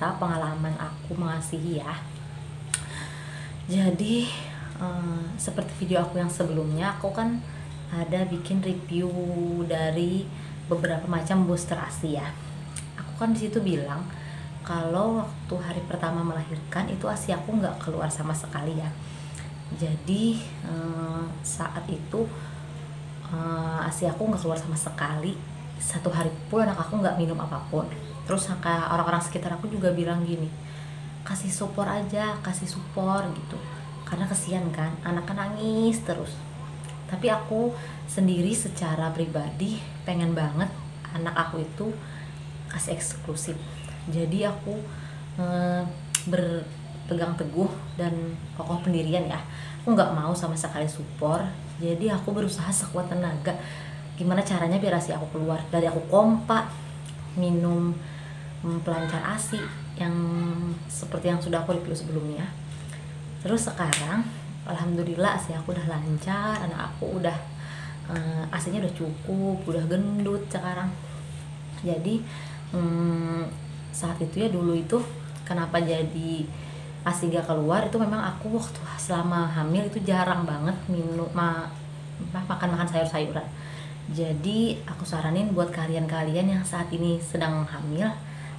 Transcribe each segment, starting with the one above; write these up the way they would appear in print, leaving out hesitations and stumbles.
cerita pengalaman aku mengasihi ya. Jadi seperti video aku yang sebelumnya, aku kan ada bikin review dari beberapa macam booster ASI ya. Aku kan di situ bilang kalau waktu hari pertama melahirkan itu ASI aku nggak keluar sama sekali ya. Jadi saat itu ASI aku nggak keluar sama sekali. Satu hari pun anak aku nggak minum apapun. Terus orang-orang sekitar aku juga bilang gini, kasih support aja, kasih support gitu, karena kesian kan anak nangis terus. Tapi aku sendiri secara pribadi pengen banget anak aku itu kasih eksklusif. Jadi aku berpegang teguh dan kokoh pendirian ya, aku nggak mau sama sekali support. Jadi aku berusaha sekuat tenaga gimana caranya biar ASI aku keluar. Dari aku kompak minum pelancar ASI yang seperti yang sudah aku review sebelumnya. Terus sekarang alhamdulillah ASI aku udah lancar, anak aku udah ASInya udah cukup, udah gendut sekarang. Jadi saat itu ya, dulu itu kenapa jadi ASI gak keluar, itu memang aku waktu selama hamil itu jarang banget minum makan sayur-sayuran. Jadi aku saranin buat kalian-kalian yang saat ini sedang hamil,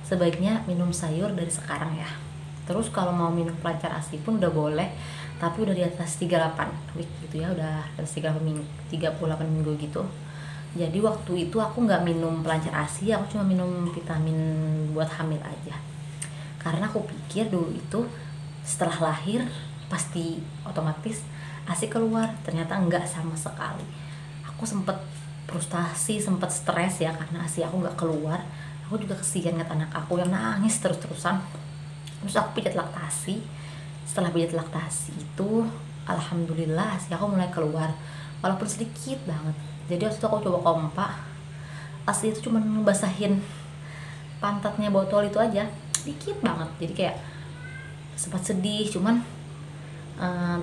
sebaiknya minum sayur dari sekarang ya. Terus kalau mau minum pelancar ASI pun udah boleh, tapi udah di atas 38 week gitu ya, udah atas 38 minggu gitu. Jadi waktu itu aku nggak minum pelancar ASI, aku cuma minum vitamin buat hamil aja. Karena aku pikir dulu itu setelah lahir pasti otomatis ASI keluar, ternyata enggak sama sekali. Aku sempet frustasi, sempet stres ya karena ASI aku nggak keluar. Aku juga kesian ngeliat anak aku yang nangis terus-terusan. Terus aku pijat laktasi. Setelah pijat laktasi itu alhamdulillah ASI aku mulai keluar, walaupun sedikit banget. Jadi waktu itu aku coba kompak, ASI itu cuma ngebasahin pantatnya botol itu aja, dikit banget. Jadi kayak sempat sedih, cuman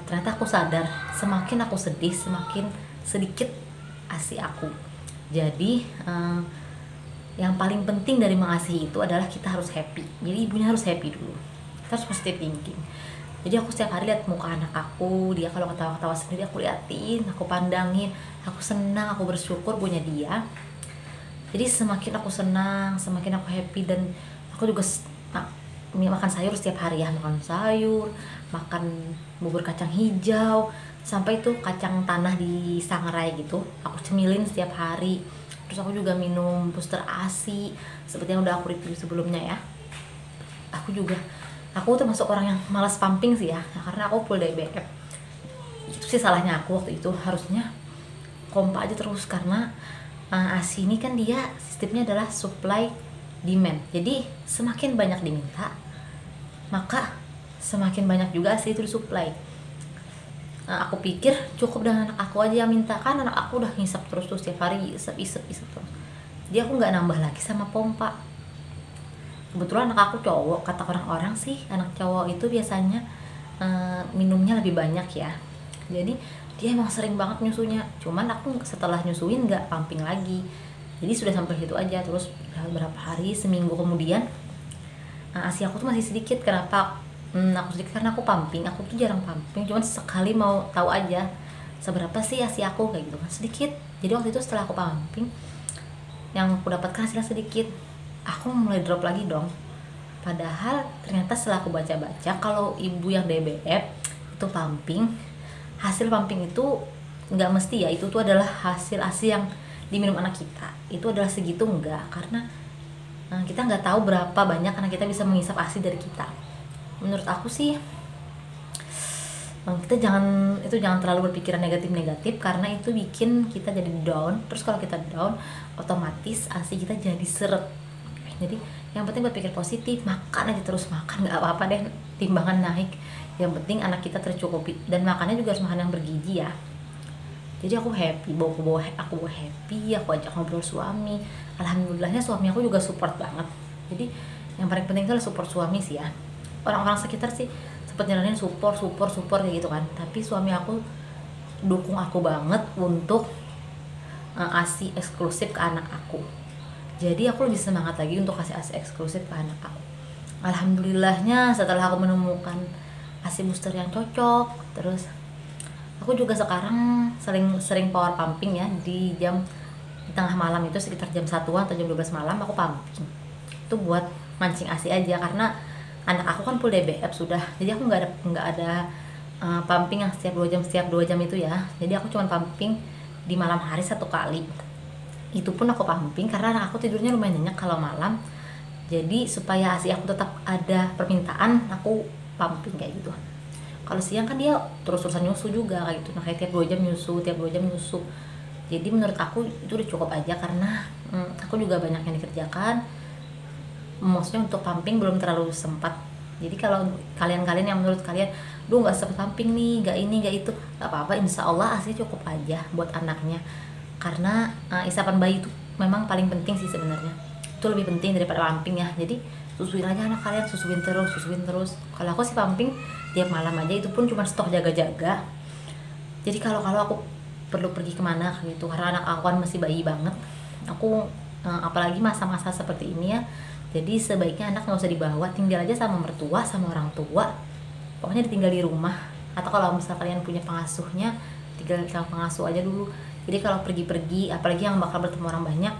ternyata aku sadar semakin aku sedih semakin sedikit ASI aku. Jadi yang paling penting dari mengasihi itu adalah kita harus happy. Jadi ibunya harus happy dulu, kita harus positive thinking. Jadi aku setiap hari lihat muka anak aku, dia kalau ketawa-ketawa sendiri aku liatin, aku pandangin, aku senang, aku bersyukur punya dia. Jadi semakin aku senang, semakin aku happy. Dan aku juga makan sayur setiap hari ya, makan sayur, makan bubur kacang hijau, sampai itu kacang tanah di sangrai gitu aku cemilin setiap hari. Terus aku juga minum booster ASI seperti yang udah aku review sebelumnya ya. Aku termasuk orang yang malas pumping sih ya, karena aku full DBF. Itu sih salahnya aku waktu itu, harusnya kompak aja terus. Karena ASI ini kan dia sistemnya adalah supply demand. Jadi semakin banyak diminta, maka semakin banyak juga ASI itu disuplai. Aku pikir cukup dengan anak aku aja yang minta, kan anak aku udah ngisap terus setiap hari, isep terus. Jadi aku nggak nambah lagi sama pompa. Kebetulan anak aku cowok, kata orang-orang sih anak cowok itu biasanya minumnya lebih banyak ya. Jadi dia emang sering banget nyusunya. Cuman aku setelah nyusuin nggak pumping lagi. Jadi sudah sampai situ aja. Terus beberapa hari, seminggu kemudian ASI aku tuh masih sedikit. Kenapa aku sedikit? Karena aku pumping. Aku tuh jarang pumping, cuman sekali mau tahu aja seberapa sih ASI aku kayak gitu kan, sedikit. Jadi waktu itu setelah aku pumping, yang aku dapatkan hasilnya sedikit, aku mulai drop lagi dong. Padahal ternyata setelah aku baca-baca, kalau ibu yang DBF itu pumping, hasil pumping itu nggak mesti ya itu tuh adalah hasil ASI yang diminum anak kita itu adalah segitu, enggak. Karena kita nggak tahu berapa banyak anak kita bisa menghisap ASI dari kita. Menurut aku sih kita jangan terlalu berpikiran negatif, karena itu bikin kita jadi down. Terus kalau kita down, otomatis ASI kita jadi seret. Jadi yang penting berpikir positif, makan aja terus, makan nggak apa-apa deh timbangan naik, yang penting anak kita tercukupi. Dan makannya juga harus makan yang bergizi ya. Jadi aku happy, aku bawa happy, aku ajak ngobrol suami. Alhamdulillahnya suami aku juga support banget. Jadi yang paling penting adalah support suami sih ya. Orang-orang sekitar sih sempet nyaranin support kayak gitu kan, tapi suami aku dukung aku banget untuk ASI eksklusif ke anak aku. Jadi aku lebih semangat lagi untuk kasih ASI eksklusif ke anak aku. alhamdulillahnya setelah aku menemukan ASI booster yang cocok, terus aku juga sekarang sering power pumping ya di tengah malam itu sekitar jam 1-an atau jam 12 malam aku pumping. Itu buat mancing ASI aja karena anak aku kan full DBF sudah. Jadi aku nggak ada pumping yang setiap 2 jam itu ya. Jadi aku cuma pumping di malam hari 1 kali. Itu pun aku pumping karena anak aku tidurnya lumayan nyenyak kalau malam. Jadi supaya ASI aku tetap ada permintaan, aku pumping kayak gitu. Kalau siang kan dia terus-terusan nyusu juga kayak gitu. Nah, kayak tiap 2 jam nyusu. Jadi menurut aku itu udah cukup aja karena aku juga banyak yang dikerjakan. Maksudnya untuk pumping belum terlalu sempat. Jadi kalau kalian-kalian yang menurut kalian duh nggak sempat pumping nih, nggak ini nggak itu, nggak apa-apa, insya Allah ASI cukup aja buat anaknya. Karena isapan bayi itu memang paling penting sih sebenarnya, itu lebih penting daripada pumping ya. Jadi susuin aja anak kalian, susuin terus. Kalau aku sih pumping tiap malam aja, itu pun cuma stok jaga-jaga. Jadi kalau aku perlu pergi kemana gitu, karena anak aku kan masih bayi banget, aku apalagi masa-masa seperti ini ya, jadi sebaiknya anak nggak usah dibawa, tinggal aja sama mertua sama orang tua, pokoknya ditinggal di rumah. Atau kalau misal kalian punya pengasuhnya, tinggal sama pengasuh aja dulu. Jadi kalau pergi-pergi, apalagi yang bakal bertemu orang banyak,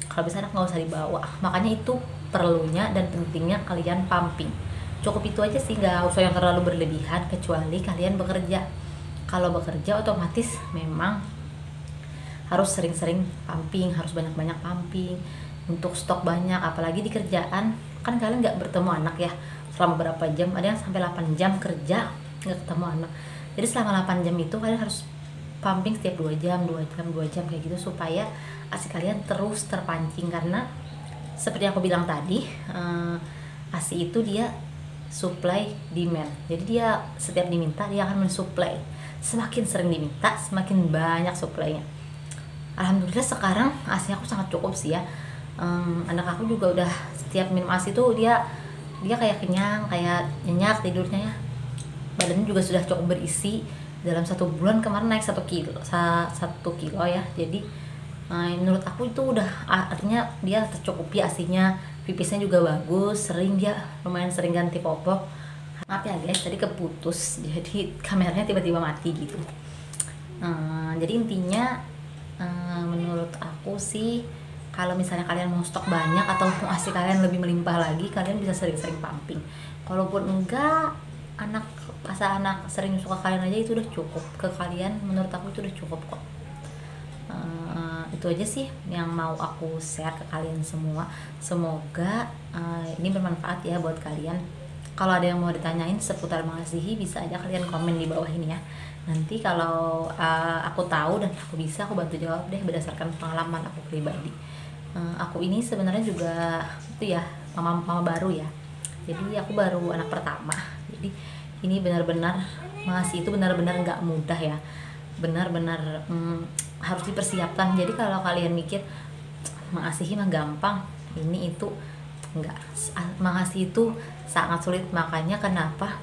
kalau bisa anak nggak usah dibawa. Makanya itu perlunya dan pentingnya kalian pumping. Cukup itu aja sih, nggak usah yang terlalu berlebihan, kecuali kalian bekerja. Kalau bekerja otomatis memang harus sering-sering pumping, harus banyak-banyak pumping untuk stok banyak. Apalagi di kerjaan kan kalian nggak bertemu anak ya selama berapa jam, ada yang sampai 8 jam kerja nggak ketemu anak. Jadi selama 8 jam itu kalian harus pumping setiap 2 jam kayak gitu, supaya ASI kalian terus terpancing. Karena seperti aku bilang tadi, ASI itu dia supply demand. Jadi dia setiap diminta dia akan mensuplai. Semakin sering diminta semakin banyak suplainya. Alhamdulillah sekarang ASI aku sangat cukup sih ya. Anak aku juga udah setiap minum ASI tuh dia kayak kenyang, kayak nyenyak tidurnya ya. Badannya juga sudah cukup berisi. Dalam 1 bulan kemarin naik 1 kilo ya. Jadi menurut aku itu udah artinya dia tercukupi ASInya. Pipisnya juga bagus, lumayan sering ganti popok. Maaf ya guys, tadi keputus, jadi kameranya tiba-tiba mati gitu. Jadi intinya menurut aku sih, kalau misalnya kalian mau stok banyak atau mau ASI kalian lebih melimpah lagi, kalian bisa sering-sering pumping. Kalaupun enggak, anak sering suka kalian aja itu udah cukup ke kalian. Menurut aku itu udah cukup kok. Itu aja sih yang mau aku share ke kalian semua. Semoga ini bermanfaat ya buat kalian. Kalau ada yang mau ditanyain seputar mengasihi, bisa aja kalian komen di bawah ini ya. Nanti kalau aku tahu dan aku bisa, aku bantu jawab deh berdasarkan pengalaman aku pribadi. Aku ini sebenarnya juga itu ya mama baru ya. Jadi aku baru anak pertama. Jadi ini benar-benar mengasihi itu benar-benar nggak mudah ya. Benar-benar harus dipersiapkan. Jadi kalau kalian mikir mengasihi mah gampang, ini itu enggak. Mengasihi itu sangat sulit. Makanya kenapa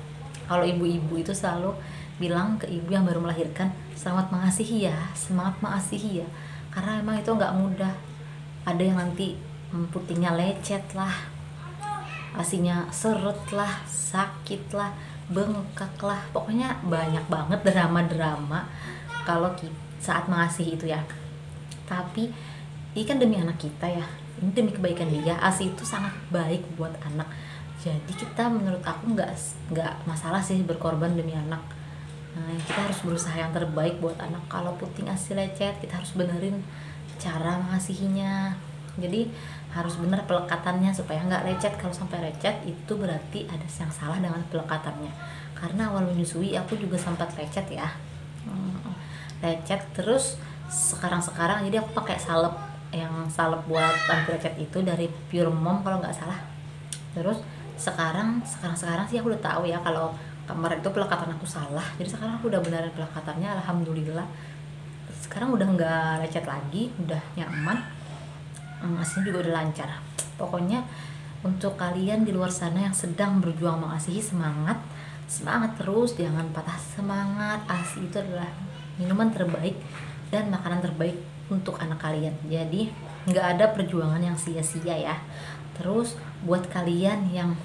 kalau ibu-ibu itu selalu bilang ke ibu yang baru melahirkan, selamat mengasihi ya, semangat mengasihi ya. Karena emang itu nggak mudah. Ada yang nanti putingnya lecet lah, ASInya seret lah, sakit lah, bengkak lah, pokoknya banyak banget drama-drama kalau saat mengasihi itu ya. Tapi ini kan demi anak kita ya, ini demi kebaikan dia. ASI itu sangat baik buat anak. Jadi kita menurut aku nggak masalah sih berkorban demi anak. Kita harus berusaha yang terbaik buat anak. Kalau puting ASI lecet, kita harus benerin cara mengasihinya. Jadi harus bener pelekatannya supaya nggak lecet. Kalau sampai lecet itu berarti ada yang salah dengan pelekatannya. Karena awal menyusui aku juga sempat lecet ya, lecet terus sekarang jadi aku pakai salep buat anti lecet itu dari Pure Mom kalau nggak salah. Terus sekarang sih aku udah tahu ya kalau kemarin itu pelekatan aku salah. Jadi sekarang aku udah benerin pelekatannya, alhamdulillah. Sekarang udah nggak lecet lagi, udah nyaman. ASInya juga udah lancar. Pokoknya untuk kalian di luar sana yang sedang berjuang mengasihi, semangat terus, jangan patah semangat. ASI itu adalah minuman terbaik dan makanan terbaik untuk anak kalian. Jadi nggak ada perjuangan yang sia-sia ya. Terus buat kalian yang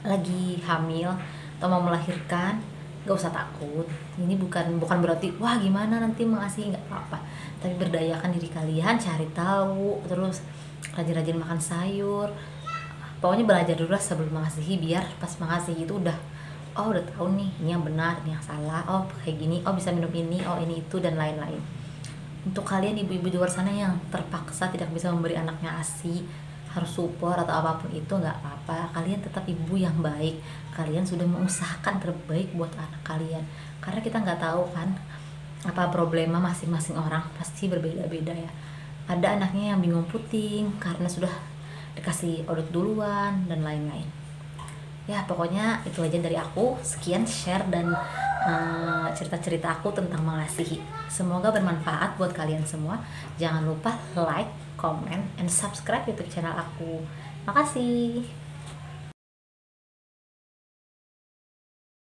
lagi hamil atau mau melahirkan, gak usah takut. Ini bukan berarti wah gimana nanti mengasihi, nggak apa-apa, tapi berdayakan diri kalian, cari tahu, terus rajin-rajin makan sayur. Pokoknya belajar dulu lah sebelum mengasihi, biar pas mengasihi itu udah tahu nih ini yang benar, ini yang salah, oh kayak gini, oh bisa minum ini, oh ini itu dan lain-lain. Untuk kalian ibu-ibu di luar sana yang terpaksa tidak bisa memberi anaknya ASI, harus support atau apapun itu, nggak apa-apa, kalian tetap ibu yang baik, kalian sudah mengusahakan terbaik buat anak kalian. Karena kita nggak tahu kan apa problema masing-masing orang, pasti berbeda-beda ya. Ada anaknya yang bingung puting karena sudah dikasih odot duluan dan lain-lain. Ya pokoknya itu aja dari aku, sekian share dan cerita-cerita aku tentang mengasihi. Semoga bermanfaat buat kalian semua. Jangan lupa like, comment, and subscribe YouTube channel aku. Makasih.